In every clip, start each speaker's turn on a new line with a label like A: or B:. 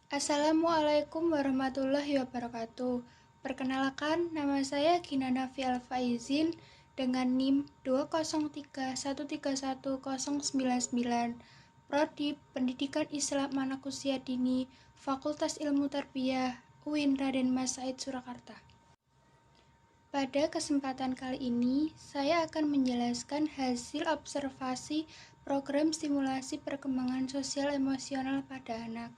A: Assalamualaikum warahmatullahi wabarakatuh. Perkenalkan, nama saya Ginana Fial Faizin dengan NIM 203131099, Prodi Pendidikan Islam Anak Usia Dini, Fakultas Ilmu Tarbiyah, UIN Raden Mas Said Surakarta. Pada kesempatan kali ini, saya akan menjelaskan hasil observasi program stimulasi perkembangan sosial emosional pada anak.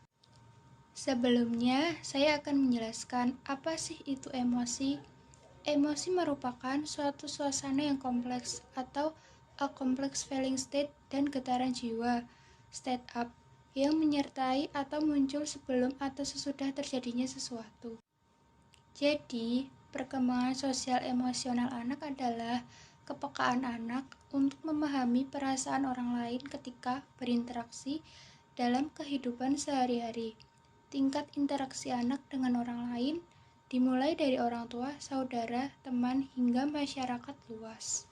A: Sebelumnya, saya akan menjelaskan apa sih itu emosi. Emosi merupakan suatu suasana yang kompleks atau a complex feeling state dan getaran jiwa, state up, yang menyertai atau muncul sebelum atau sesudah terjadinya sesuatu. Jadi, perkembangan sosial emosional anak adalah kepekaan anak untuk memahami perasaan orang lain ketika berinteraksi dalam kehidupan sehari-hari. Tingkat interaksi anak dengan orang lain dimulai dari orang tua, saudara, teman, hingga masyarakat luas.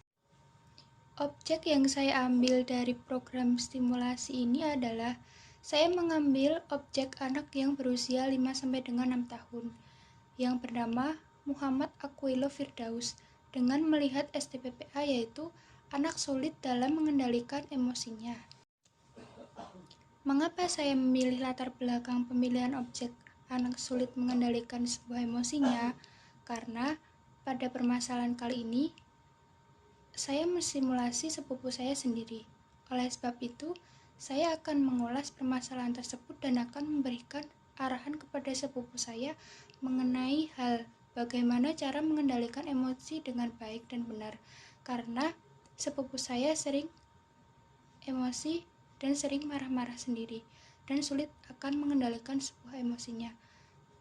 A: Objek yang saya ambil dari program stimulasi ini adalah saya mengambil objek anak yang berusia 5-6 tahun yang bernama Muhammad Aquilo Firdaus dengan melihat STPPA, yaitu anak sulit dalam mengendalikan emosinya. Mengapa saya memilih latar belakang pemilihan objek anak sulit mengendalikan sebuah emosinya? Karena pada permasalahan kali ini, saya mensimulasi sepupu saya sendiri. Oleh sebab itu, saya akan mengulas permasalahan tersebut dan akan memberikan arahan kepada sepupu saya mengenai hal bagaimana cara mengendalikan emosi dengan baik dan benar. Karena sepupu saya sering emosi dan sering marah-marah sendiri dan sulit akan mengendalikan sebuah emosinya,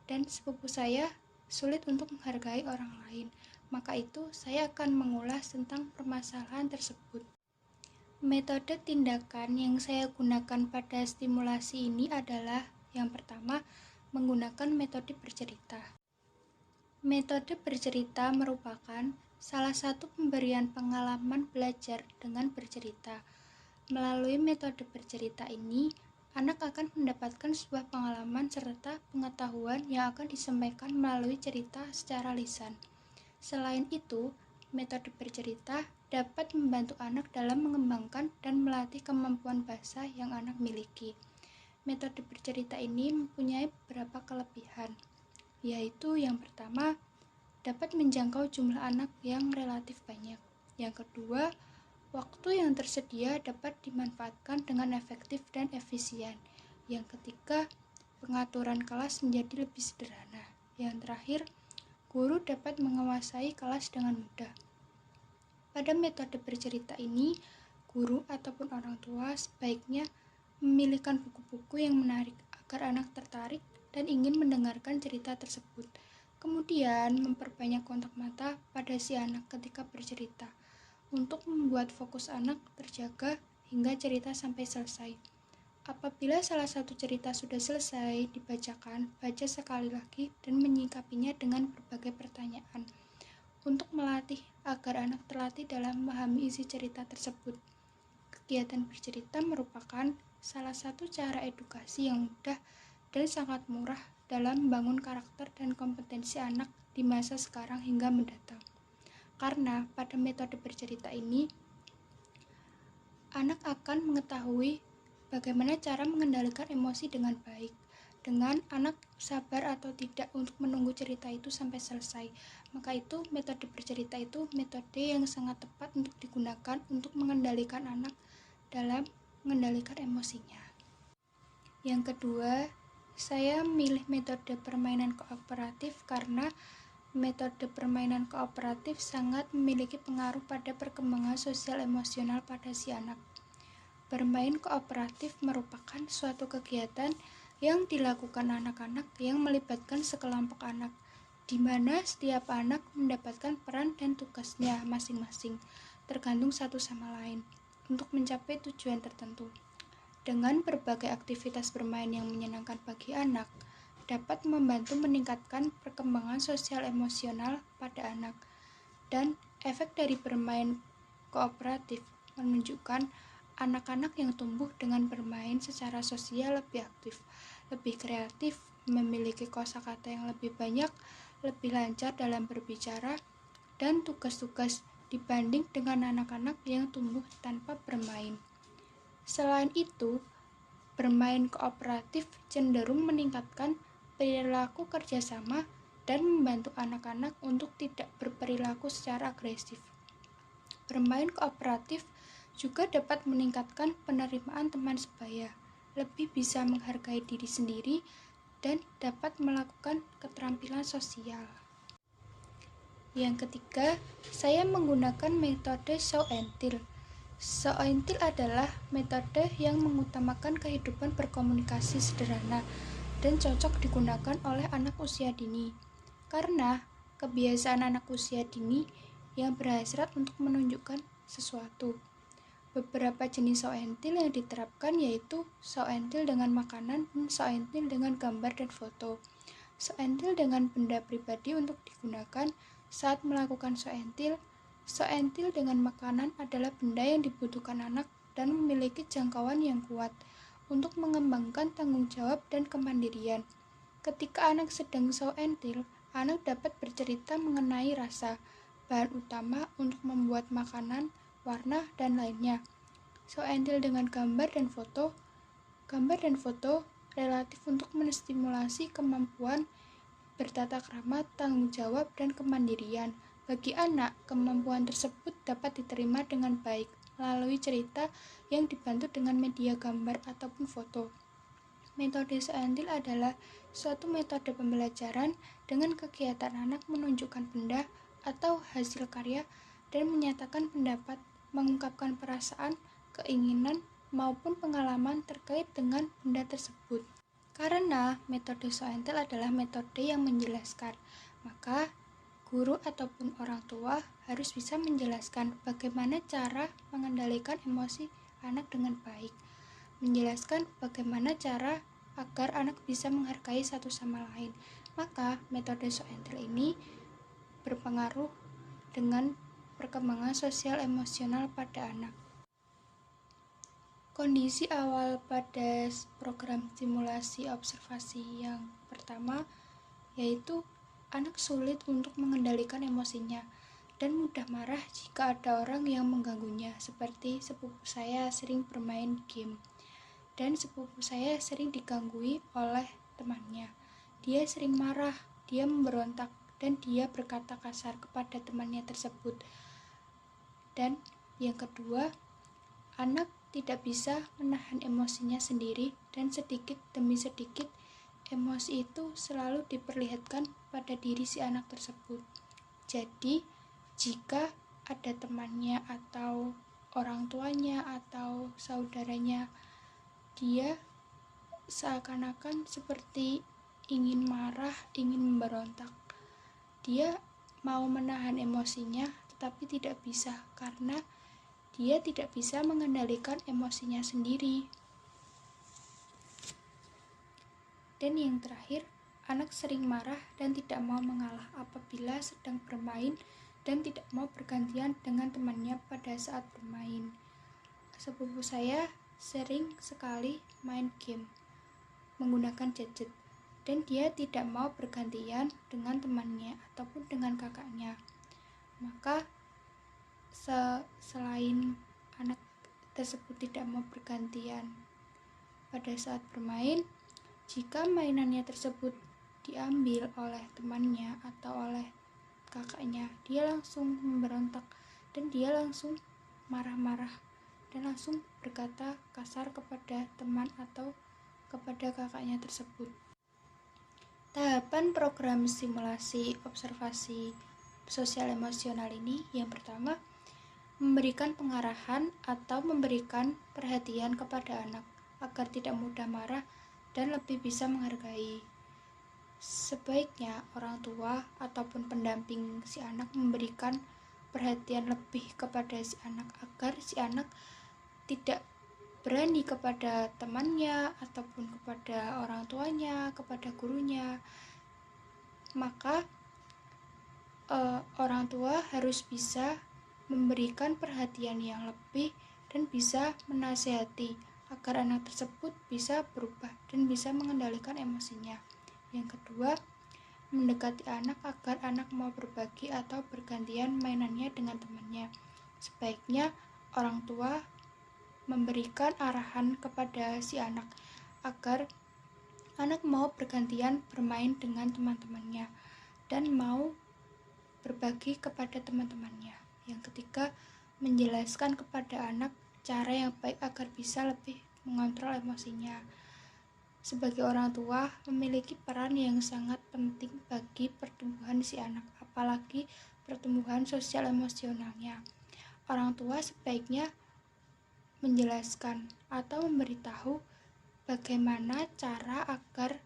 A: dan sepupu saya sulit untuk menghargai orang lain. Maka itu saya akan mengulas tentang permasalahan tersebut. Metode tindakan yang saya gunakan pada stimulasi ini adalah yang pertama, menggunakan metode bercerita. Metode bercerita merupakan salah satu pemberian pengalaman belajar dengan bercerita. Melalui metode bercerita ini, anak akan mendapatkan sebuah pengalaman serta pengetahuan yang akan disampaikan melalui cerita secara lisan. Selain itu, metode bercerita dapat membantu anak dalam mengembangkan dan melatih kemampuan bahasa yang anak miliki. Metode bercerita ini mempunyai beberapa kelebihan, yaitu yang pertama, dapat menjangkau jumlah anak yang relatif banyak. Yang kedua, waktu yang tersedia dapat dimanfaatkan dengan efektif dan efisien. Yang ketiga, pengaturan kelas menjadi lebih sederhana. Yang terakhir, guru dapat menguasai kelas dengan mudah. Pada metode bercerita ini, guru ataupun orang tua sebaiknya memilihkan buku-buku yang menarik agar anak tertarik dan ingin mendengarkan cerita tersebut. Kemudian, memperbanyak kontak mata pada si anak ketika bercerita untuk membuat fokus anak terjaga hingga cerita sampai selesai. Apabila salah satu cerita sudah selesai dibacakan, baca sekali lagi dan menyikapinya dengan berbagai pertanyaan untuk melatih agar anak terlatih dalam memahami isi cerita tersebut. Kegiatan bercerita merupakan salah satu cara edukasi yang mudah dan sangat murah dalam membangun karakter dan kompetensi anak di masa sekarang hingga mendatang. Karena pada metode bercerita ini, anak akan mengetahui bagaimana cara mengendalikan emosi dengan baik. Dengan anak sabar atau tidak untuk menunggu cerita itu sampai selesai. Maka itu metode bercerita itu metode yang sangat tepat untuk digunakan untuk mengendalikan anak dalam mengendalikan emosinya. Yang kedua, saya memilih metode permainan kooperatif karena metode permainan kooperatif sangat memiliki pengaruh pada perkembangan sosial emosional pada si anak. Bermain kooperatif merupakan suatu kegiatan yang dilakukan anak-anak yang melibatkan sekelompok anak, di mana setiap anak mendapatkan peran dan tugasnya masing-masing, tergantung satu sama lain, untuk mencapai tujuan tertentu. Dengan berbagai aktivitas bermain yang menyenangkan bagi anak, dapat membantu meningkatkan perkembangan sosial emosional pada anak. Dan efek dari bermain kooperatif menunjukkan anak-anak yang tumbuh dengan bermain secara sosial lebih aktif lebih kreatif, memiliki kosakata yang lebih banyak, lebih lancar dalam berbicara, dan tugas-tugas dibanding dengan anak-anak yang tumbuh tanpa bermain. Selain itu, bermain kooperatif cenderung meningkatkan perilaku kerjasama dan membantu anak-anak untuk tidak berperilaku secara agresif. Bermain kooperatif juga dapat meningkatkan penerimaan teman sebaya, lebih bisa menghargai diri sendiri, dan dapat melakukan keterampilan sosial. Yang ketiga, saya menggunakan metode show and tell. Show and tell adalah metode yang mengutamakan kehidupan berkomunikasi sederhana dan cocok digunakan oleh anak usia dini. Karena kebiasaan anak usia dini yang berhasrat untuk menunjukkan sesuatu. Beberapa jenis show and tell yang diterapkan yaitu show and tell dengan makanan dan show and tell dengan gambar dan foto. Show and tell dengan benda pribadi untuk digunakan saat melakukan show and tell. Show and tell dengan makanan adalah benda yang dibutuhkan anak dan memiliki jangkauan yang kuat untuk mengembangkan tanggung jawab dan kemandirian. Ketika anak sedang show and tell, anak dapat bercerita mengenai rasa, bahan utama untuk membuat makanan, warna, dan lainnya. Show and tell dengan gambar dan foto relatif untuk menstimulasi kemampuan bertata krama, tanggung jawab, dan kemandirian. Bagi anak, kemampuan tersebut dapat diterima dengan baik melalui cerita yang dibantu dengan media gambar ataupun foto. Metode show and tell adalah suatu metode pembelajaran dengan kegiatan anak menunjukkan benda atau hasil karya dan menyatakan pendapat, mengungkapkan perasaan, keinginan, maupun pengalaman terkait dengan benda tersebut. Karena metode show and tell adalah metode yang menjelaskan, maka guru ataupun orang tua harus bisa menjelaskan bagaimana cara mengendalikan emosi anak dengan baik. Menjelaskan bagaimana cara agar anak bisa menghargai satu sama lain. Maka metode show and tell ini berpengaruh dengan perkembangan sosial emosional pada anak. Kondisi awal pada program stimulasi observasi yang pertama yaitu anak sulit untuk mengendalikan emosinya dan mudah marah jika ada orang yang mengganggunya, seperti sepupu saya sering bermain game dan sepupu saya sering diganggui oleh temannya. Dia sering marah, dia memberontak, dan dia berkata kasar kepada temannya tersebut. Dan yang kedua, anak tidak bisa menahan emosinya sendiri dan sedikit demi sedikit emosi itu selalu diperlihatkan pada diri si anak tersebut. Jadi, jika ada temannya atau orang tuanya atau saudaranya, dia seakan-akan seperti ingin marah, ingin memberontak. Dia mau menahan emosinya, tetapi tidak bisa karena dia tidak bisa mengendalikan emosinya sendiri. Dan yang terakhir, anak sering marah dan tidak mau mengalah apabila sedang bermain dan tidak mau bergantian dengan temannya pada saat bermain. Sepupu saya sering sekali main game menggunakan gadget dan dia tidak mau bergantian dengan temannya ataupun dengan kakaknya. Maka selain anak tersebut tidak mau bergantian pada saat bermain, jika mainannya tersebut diambil oleh temannya atau oleh kakaknya, dia langsung memberontak dan dia langsung marah-marah dan langsung berkata kasar kepada teman atau kepada kakaknya tersebut. Tahapan program simulasi observasi sosial emosional ini yang pertama, memberikan pengarahan atau memberikan perhatian kepada anak agar tidak mudah marah dan lebih bisa menghargai. Sebaiknya orang tua ataupun pendamping si anak memberikan perhatian lebih kepada si anak agar si anak tidak berani kepada temannya ataupun kepada orang tuanya, kepada gurunya. Maka orang tua harus bisa memberikan perhatian yang lebih dan bisa menasihati agar anak tersebut bisa berubah dan bisa mengendalikan emosinya. Yang kedua, mendekati anak agar anak mau berbagi atau bergantian mainannya dengan temannya. Sebaiknya orang tua memberikan arahan kepada si anak agar anak mau bergantian bermain dengan teman-temannya dan mau berbagi kepada teman-temannya. Yang ketiga, menjelaskan kepada anak cara yang baik agar bisa lebih mengontrol emosinya. Sebagai orang tua memiliki peran yang sangat penting bagi pertumbuhan si anak, apalagi pertumbuhan sosial emosionalnya. Orang tua sebaiknya menjelaskan atau memberitahu bagaimana cara agar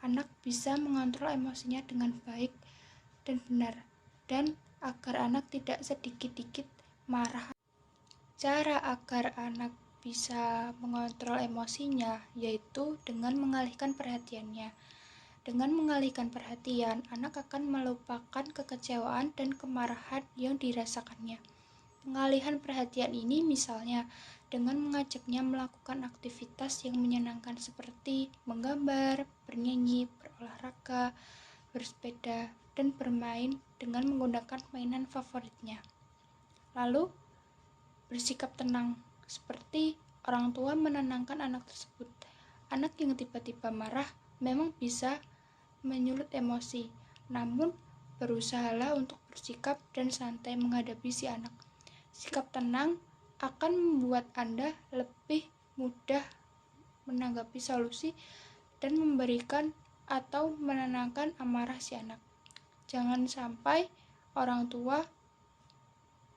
A: anak bisa mengontrol emosinya dengan baik dan benar, dan agar anak tidak sedikit-dikit marah. Cara agar anak bisa mengontrol emosinya yaitu dengan mengalihkan perhatiannya. Dengan mengalihkan perhatian, anak akan melupakan kekecewaan dan kemarahan yang dirasakannya. Pengalihan perhatian ini misalnya dengan mengajaknya melakukan aktivitas yang menyenangkan seperti menggambar, bernyanyi, berolahraga, bersepeda, dan bermain dengan menggunakan mainan favoritnya. Lalu, bersikap tenang, seperti orang tua menenangkan anak tersebut. Anak yang tiba-tiba marah memang bisa menyulut emosi, namun berusahalah untuk bersikap dan santai menghadapi si anak. Sikap tenang akan membuat Anda lebih mudah menanggapi solusi dan memberikan atau menenangkan amarah si anak. Jangan sampai orang tua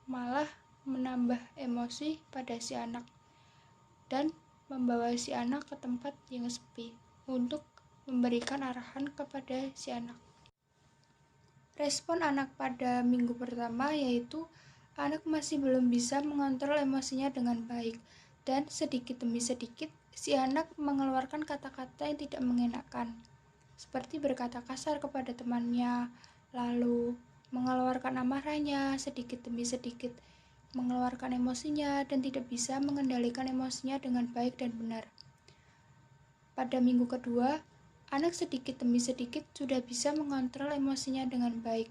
A: malah menambah emosi pada si anak dan membawa si anak ke tempat yang sepi untuk memberikan arahan kepada si anak. Respon anak pada minggu pertama yaitu anak masih belum bisa mengontrol emosinya dengan baik, dan sedikit demi sedikit si anak mengeluarkan kata-kata yang tidak mengenakan, seperti berkata kasar kepada temannya, lalu mengeluarkan amarahnya sedikit demi sedikit, mengeluarkan emosinya dan tidak bisa mengendalikan emosinya dengan baik dan benar. Pada minggu kedua, anak sedikit demi sedikit sudah bisa mengontrol emosinya dengan baik,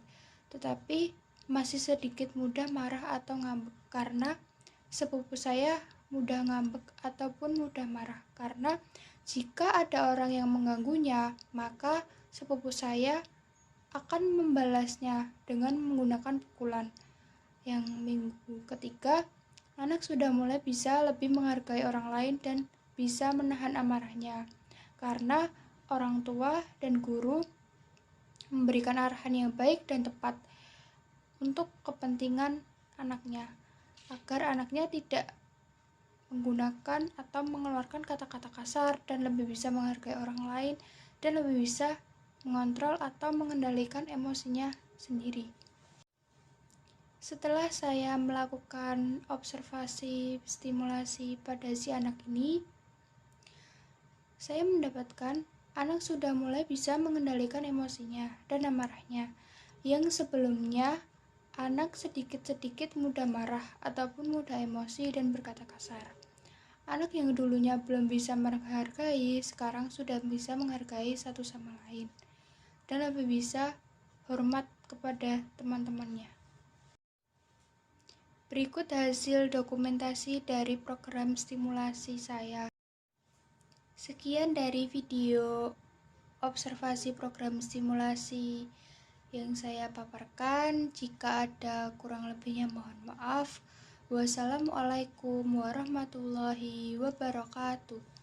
A: tetapi masih sedikit mudah marah atau ngambek karena sepupu saya mudah ngambek ataupun mudah marah karena jika ada orang yang mengganggunya, maka sepupu saya akan membalasnya dengan menggunakan pukulan. Yang minggu ketiga, anak sudah mulai bisa lebih menghargai orang lain dan bisa menahan amarahnya karena orang tua dan guru memberikan arahan yang baik dan tepat untuk kepentingan anaknya, agar anaknya tidak menggunakan atau mengeluarkan kata-kata kasar dan lebih bisa menghargai orang lain dan lebih bisa mengontrol atau mengendalikan emosinya sendiri. Setelah saya melakukan observasi stimulasi pada si anak ini, saya mendapatkan anak sudah mulai bisa mengendalikan emosinya dan amarahnya, yang sebelumnya anak sedikit-sedikit mudah marah ataupun mudah emosi dan berkata kasar. Anak yang dulunya belum bisa menghargai, sekarang sudah bisa menghargai satu sama lain dan lebih bisa hormat kepada teman-temannya. Berikut hasil dokumentasi dari program stimulasi saya. Sekian dari video observasi program stimulasi yang saya paparkan. Jika ada kurang lebihnya mohon maaf. Wassalamualaikum warahmatullahi wabarakatuh.